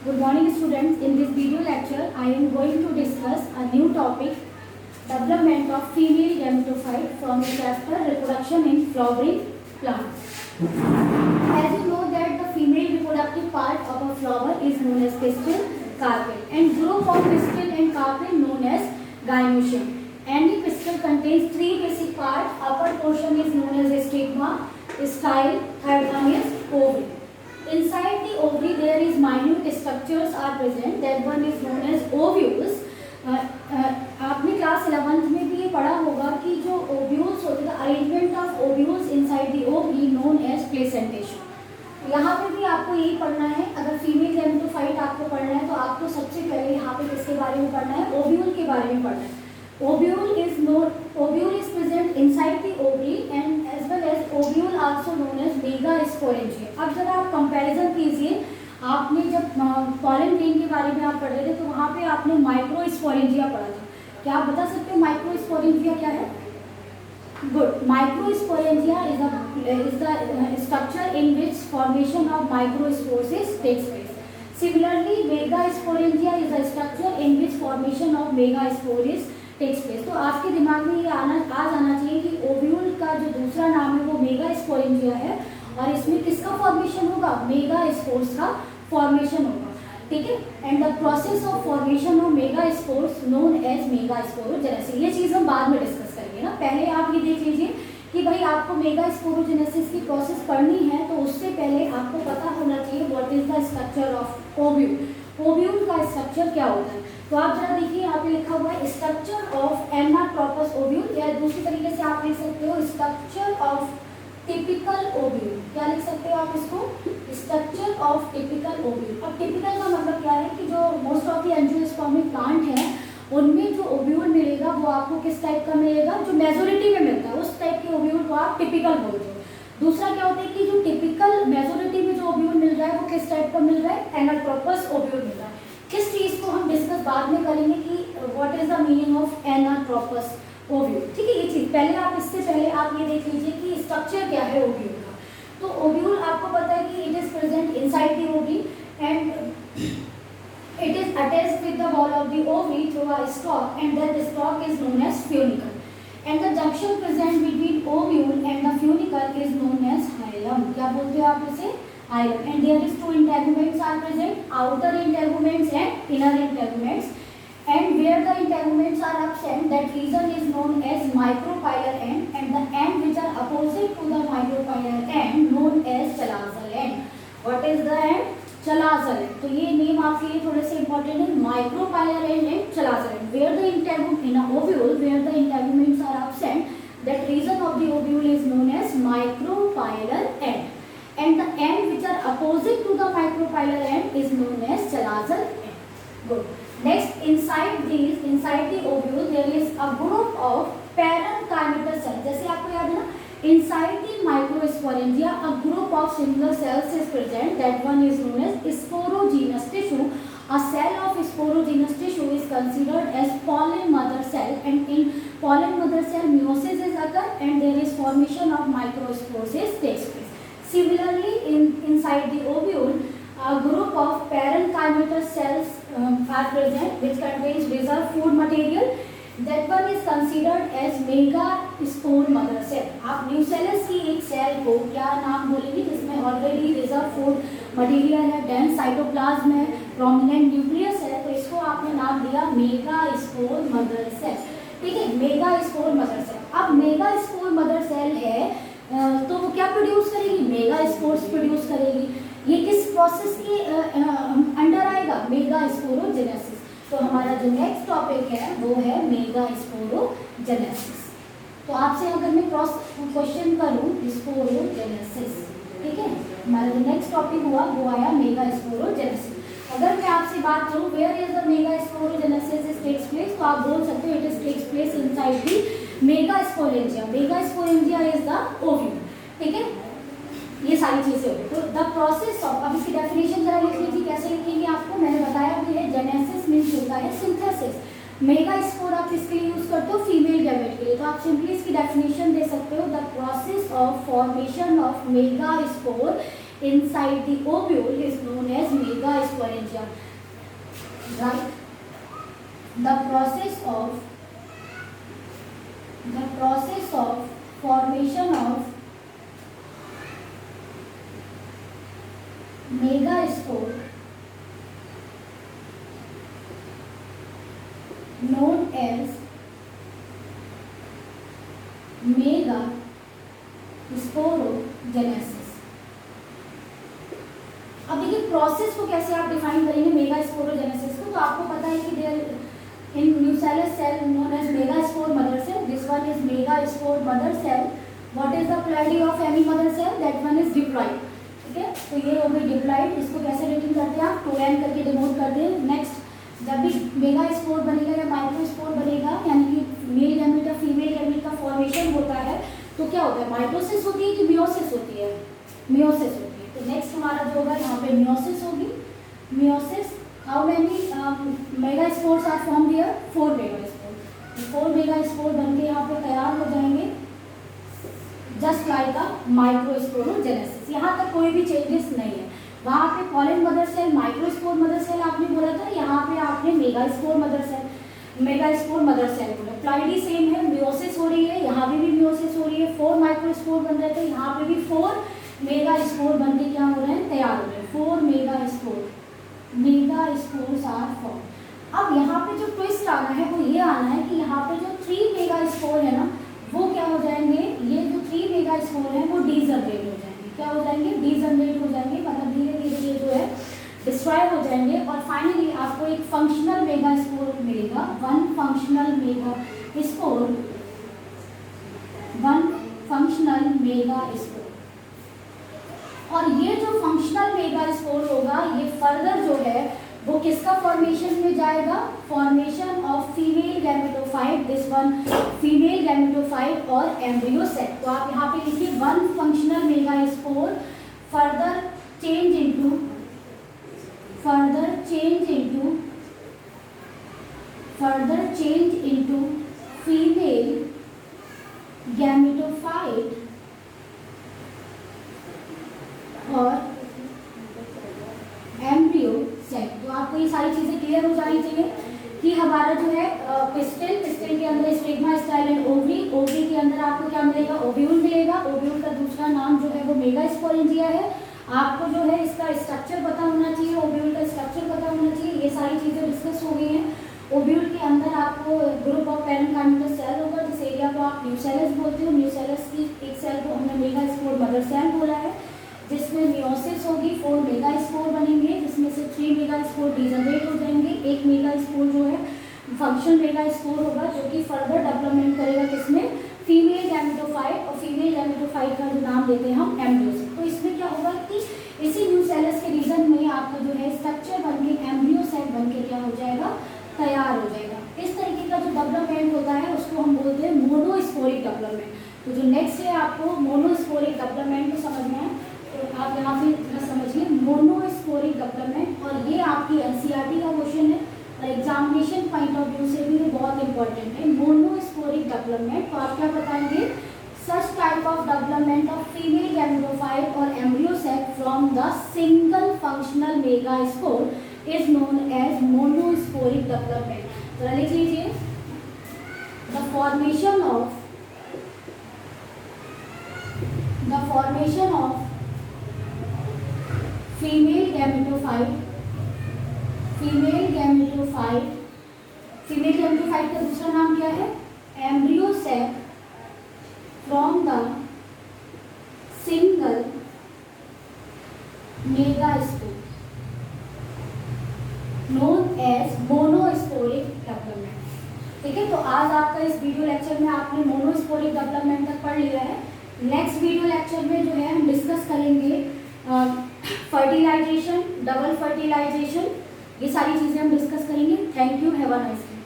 Good morning students. In this video lecture, I am going to discuss a new topic, development of female gametophyte from the chapter reproduction in flowering plants. As you know that the female reproductive part of a flower is known as pistil, carpel, and group of pistil and carpel known as gynoecium. Any pistil contains three basic parts. Upper portion is known as stigma, style, third one is ovary. Inside the ovary there is minute structures are present. That one is known as ovules. आपने class 11th में भी ये पढ़ा होगा कि जो ovules होते हैं, arrangement of ovules inside the ovary known as placentation. यहाँ पे भी आपको यही पढ़ना है. अगर फीमेल गैमेटोफाइट आपको पढ़ना है तो आपको सबसे पहले यहाँ पे किसके बारे में पढ़ना है? ओव्यूल के बारे में पढ़ना है. Ovule is present inside the ovary and as well as ovule also known as megasporangia. अब जरा आप कंपैरिजन कीजिए. आपने जब पॉलन ग्रेन के बारे में आप पढ़ रहे थे तो वहाँ पे आपने माइक्रोस्पोरेंजिया पढ़ा था. क्या आप बता सकते हो माइक्रोस्पोरेंजिया क्या है? Good. Microsporangia is the structure in which formation of microspores takes place. Similarly, megasporangia is the structure in which formation of megaspores takes place. तो आपके दिमाग में ये आ जाना चाहिए कि ओव्यूल का जो दूसरा नाम है वो मेगास्पोरेंजिया है और इसमें किसका फॉर्मेशन होगा? मेगास्पोर्स का फॉर्मेशन होगा. ठीक है. And the process of formation of megaspores known as megasporogenesis. ये चीज़ हम बाद में डिस्कस करेंगे ना. पहले आप ये देख लीजिए कि भाई आपको मेगास्पोरोजेनेसिस की प्रोसेस पढ़नी है तो उससे पहले आपको पता होना चाहिए what is the structure of ovule. Ovule का स्ट्रक्चर क्या होता है? तो आप जरा देखिए यहाँ पे लिखा हुआ है स्ट्रक्चर ऑफ एनाट्रोपस ओव्यूल, या दूसरी तरीके से आप लिख सकते हो स्ट्रक्चर ऑफ टिपिकल ओव्यूल. क्या लिख सकते हो आप इसको? Structure of typical ovule. अब टिपिकल का मतलब क्या है कि जो most of the angiospermic plant है उनमें जो ओव्यूल मिलेगा वो आपको किस टाइप का मिलेगा? जो मेजोरिटी में मिलता है उस टाइप के ओव्यूल को आप टिपिकल बोलते हो. दूसरा क्या होता है कि जो टिपिकल मेजोरिटी में जो ओव्यूल मिल रहा है वो किस टाइप का मिल रहा है? एनाट्रोपस ओव्यूल मिल रहा है. किस चीज़ को हम डिस्कस बाद में करेंगे कि what is the meaning of anatropous ovule. ठीक है. ये चीज़ पहले आप इससे पहले आप ये देख लीजिए कि स्ट्रक्चर क्या है ओव्यूल का. तो ओव्यूल आपको पता है कि it is present inside the ovary and it is attached with the wall of the ovary through a stalk and that stalk is known as funicle. And the junction present between ovule and the funicle is known as hilum. क्या बोलते हो आप इसे? Hilum. And there is two integuments are present, outer integuments and inner integuments. And where the integuments are absent, that region is known as micropylar end, and the end which are opposite to the micropylar end known as chalazal end. What is the end? चलाजल. तो ये name आपके लिए थोड़े से important है. Micropylar end chalazal end where the integument in a ovule where the integuments are absent that region of the ovule is known as micropylar end the end which are opposite to the micropylar end is known as chalazal end. Good. Next, inside the ovule there is a group of parenchymatous cells. जैसे आपको याद है ना, inside the microsporangia a group of similar cells is present. That one is known as sporogenous tissue. A cell of sporogenous tissue is considered as pollen mother cell, and in pollen mother cell meiosis is occur and there is formation of microspores takes place. Similarly, inside the ovule a group of parenchymatous cells are present which contains reserved food material. That one is considered as megaspore mother cell. आप nucellus की एक cell को क्या नाम बोलेंगे जिसमें already reserve food material है, dense cytoplasm है, प्रोमिनेंट न्यूक्लियस है, तो इसको आपने नाम दिया मेगास्पोर मदर सेल. ठीक है. Megaspore mother cell. अब मेगास्पोर मदर सेल है तो वो क्या प्रोड्यूस करेगी? मेगास्पोर्स प्रोड्यूस करेगी. ये किस प्रोसेस के अंडर आएगा? मेगास्पोरोजेनेसिस. तो हमारा जो नेक्स्ट टॉपिक है वो है मेगास्पोरोजेनेसिस. तो आपसे अगर मैं क्रॉस क्वेश्चन करूं स्पोरोजेनेसिस, ठीक है, हमारा जो नेक्स्ट टॉपिक हुआ वो आया मेगास्पोरोजेनेसिस. अगर मैं आपसे बात करूं where is the megasporogenesis takes place, तो आप बोल सकते हो it is takes place inside the megasporangia. Megasporangia is the ovule. ठीक है. ये सारी चीजें होगी. तो द प्रोसेस ऑफ, अब इसकी डेफिनेशन जरा लिख लीजिए. कैसे लिखेंगे आपको मैंने बताया भी है. जेनेसिस मीन्स होता है सिंथेसिस. मेगास्पोर आप किसके लिए यूज करते हो? फीमेल गैमेट के लिए. तो आप सिंपली इसकी डेफिनेशन दे सकते हो. The process of formation of megaspore inside the ovule is known as megaspore. sporangia. Right? The process of formation of megaspore known as megasporogenesis. अब देखिए प्रोसेस को कैसे आप डिफाइन करेंगे मेगास्पोरोजेनेसिस को, तो आपको पता है कि there in nucellus cell known as megaspore mother cell, this one is megaspore mother cell. What is the ploidy of any mother cell? That one is diploid. ठीक है, तो ये हो गई डिप्लॉइड. इसको कैसे रिटन करते हैं आप? 2n करके डिनोट करते हैं. नेक्स्ट, जब भी मेगास्पोर बनेगा या माइक्रोस्पोर बनेगा, यानी कि मेल गैमेट या फीमेल गैमेट का फॉर्मेशन होता है, तो क्या होता है? माइटोसिस होती है कि मियोसिस होती है? मियोसिस होती है. तो नेक्स्ट हमारा जो होगा यहाँ पे मियोसिस होगी. Meiosis, how many megaspores are formed here? 4 megaspore. 4 megaspore बनके यहाँ पे तैयार हो जाएंगे, जस्ट लाइक अ माइक्रोस्पोरोजेनेसिस. यहाँ तक कोई भी चेंजेस नहीं है. वहाँ पे pollen mother cell, microspore mother cell आपने बोला था, यहाँ पे आपने मेगास्पोर मदर सेल बोला. प्लाइडी सेम है, मियोसिस हो रही है, यहाँ पे भी मियोसिस हो रही है. 4 माइक्रोस्पोर बन रहे थे, यहाँ पे भी 4 मेगास्पोर बनके क्या हो रहे हैं? तैयार हो रहे हैं. 4 मेगास्पोर्स आर फॉर्म. अब यहाँ पे जो ट्विस्ट आना है वो ये आना है कि यहाँ पे जो 3 मेगास्पोर है ना, वो क्या हो जाएंगे? ये जो 3 मेगास्पोर है वो डीजनरेट हो जाएंगे. क्या हो जाएंगे? डीजनरेट हो जाएंगे, मतलब धीरे धीरे ये जो है डिस्ट्रॉय हो जाएंगे. और फाइनली आपको एक फंक्शनल मेगास्पोर मिलेगा. One functional megaspore. और ये जो फंक्शनल मेगास्पोर होगा, ये फर्दर जो है वो किसका फॉर्मेशन में जाएगा? Formation of female gametophyte. This one female gametophyte और एम्ब्रियो सेट. तो आप यहाँ पे लिखिए one functional megaspore further change into female gametophyte और एम्ब्रियो सेट. तो आपको ये सारी चीजें क्लियर हो जानी चाहिए कि हमारा जो है पिस्टल के अंदर स्टिग्मा, स्टाइल एंड ओवरी के अंदर आपको क्या मिलेगा? ओव्यूल मिलेगा. ओव्यूल का दूसरा नाम जो है वो मेगास्पोरेंजिया है. आपको जो है इसका स्ट्रक्चर पता होना चाहिए, ओव्यूल का स्ट्रक्चर पता होना चाहिए. ये सारी चीजें डिस्कस हो गई हैं. ओव्यूल के अंदर आपको ग्रुप ऑफ पैरेन्काइमल सेल होगा, जिस एरिया को आप न्यूसेलस बोलते हो. न्यूसेलस की एक सेल को हमने मेगास्पोर मदर सेल बोला है, जिसमें मियोसिस होगी. 4 मेगास्पोर बनेंगे, जिसमें से 3 मेगास्पोर डीजनरेट हो जाएंगे. एक मेगास्पोर जो है फंक्शनल मेगास्पोर होगा, जो कि फर्दर डेवलपमेंट करेगा किसमें? Female gametophyte. और फीमेल गैमेटोफाइट का जो नाम देते हैं हम एम्ब्रियो सेट. तो इसमें क्या होगा कि इसी न्यूसेलस के रीजन में आपका जो है स्ट्रक्चर बनके एम्ब्रियो सेट बनके क्या हो जाएगा? तैयार हो जाएगा. इस तरीके का जो डेवलपमेंट होता है उसको हम बोलते हैं मोनोस्पोरिक डेवलपमेंट. तो जो नेक्स्ट है आपको मोनोस्पोरिक डेवलपमेंट को समझना है, तो आप यहाँ पे समझिए मोनोस्पोरिक डेवलपमेंट. और ये आपकी एनसीईआरटी का क्वेश्चन है और एग्जामिनेशन पॉइंट ऑफ व्यू से भी ये बहुत इंपॉर्टेंट है. Monosporic development. तो आप क्या बताएंगे? Such type of development of female gametophyte और embryo sac from the single functional megaspore is known as monosporic development. तो लिख लीजिए the formation of female gametophyte का दूसरा नाम क्या है? Embryo sac from the single megaspore known as monosporic development. ठीक है, तो आज आपका इस वीडियो लेक्चर में आपने मोनोस्पोरिक डेवलपमेंट तक पढ़ लिया है. नेक्स्ट वीडियो लेक्चर में जो है हम डिस्कस करेंगे फर्टिलाइजेशन, डबल फर्टिलाइजेशन, ये सारी चीज़ें हम डिस्कस करेंगे. Thank you, have a nice day.